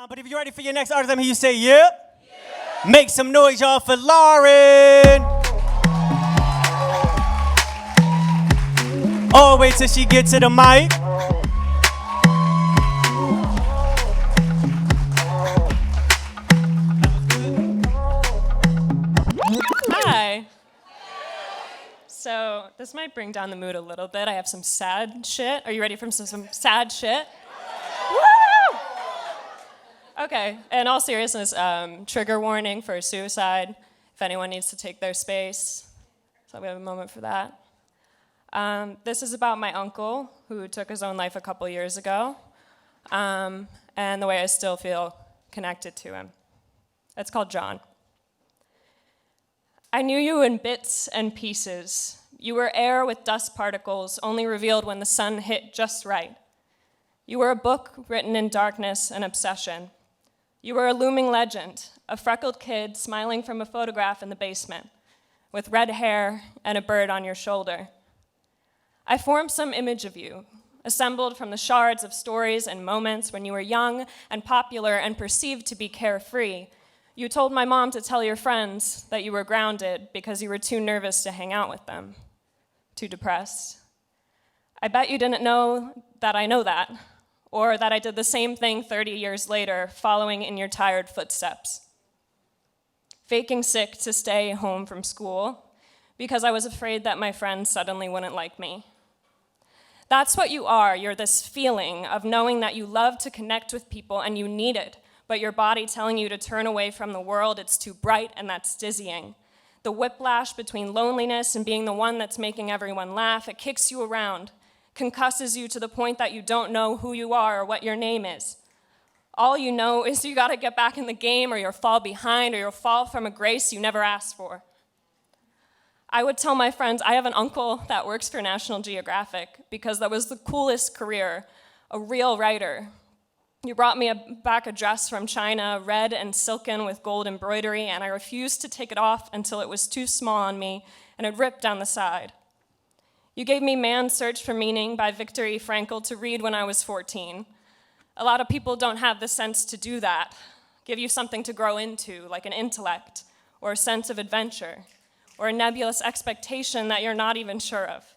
But if you're ready for your next artist, let me hear you say, yeah. Make some noise, y'all, for Lauren. Oh, wait till she gets to the mic. Hi. So this might bring down the mood a little bit. I have some sad shit. Are you ready for some sad shit? Woo! Okay, in all seriousness, trigger warning for suicide, if anyone needs to take their space. So we have a moment for that. This is about my uncle, who took his own life a couple years ago, and the way I still feel connected to him. It's called John. I knew you in bits and pieces. You were air with dust particles, only revealed when the sun hit just right. You were a book written in darkness and obsession. You were a looming legend, a freckled kid smiling from a photograph in the basement, with red hair and a bird on your shoulder. I formed some image of you, assembled from the shards of stories and moments when you were young and popular and perceived to be carefree. You told my mom to tell your friends that you were grounded because you were too nervous to hang out with them, too depressed. I bet you didn't know that I know that, or that I did the same thing 30 years later, following in your tired footsteps. Faking sick to stay home from school because I was afraid that my friends suddenly wouldn't like me. That's what you are. You're this feeling of knowing that you love to connect with people and you need it, but your body telling you to turn away from the world, it's too bright and that's dizzying. The whiplash between loneliness and being the one that's making everyone laugh, it kicks you around, concusses you to the point that you don't know who you are or what your name is. All you know is you gotta get back in the game or you'll fall behind or you'll fall from a grace you never asked for. I would tell my friends, I have an uncle that works for National Geographic because that was the coolest career, a real writer. You brought me back a dress from China, red and silken with gold embroidery, and I refused to take it off until it was too small on me and it ripped down the side. You gave me Man's Search for Meaning by Viktor E. Frankl to read when I was 14. A lot of people don't have the sense to do that, give you something to grow into, like an intellect, or a sense of adventure, or a nebulous expectation that you're not even sure of.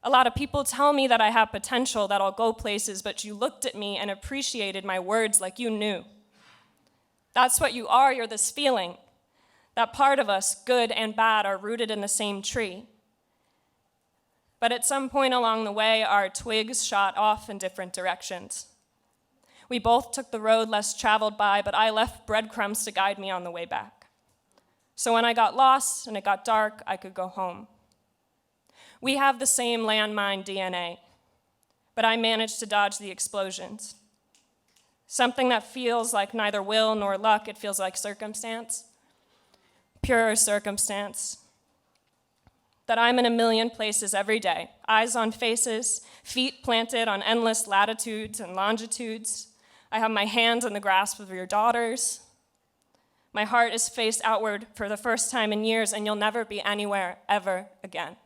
A lot of people tell me that I have potential, that I'll go places, but you looked at me and appreciated my words like you knew. That's what you are, you're this feeling. That part of us, good and bad, are rooted in the same tree. But at some point along the way, our twigs shot off in different directions. We both took the road less traveled by, but I left breadcrumbs to guide me on the way back. So when I got lost and it got dark, I could go home. We have the same landmine DNA, but I managed to dodge the explosions. Something that feels like neither will nor luck, it feels like circumstance, pure circumstance. That I'm in a million places every day, eyes on faces, feet planted on endless latitudes and longitudes. I have my hands in the grasp of your daughters. My heart is faced outward for the first time in years, and you'll never be anywhere ever again.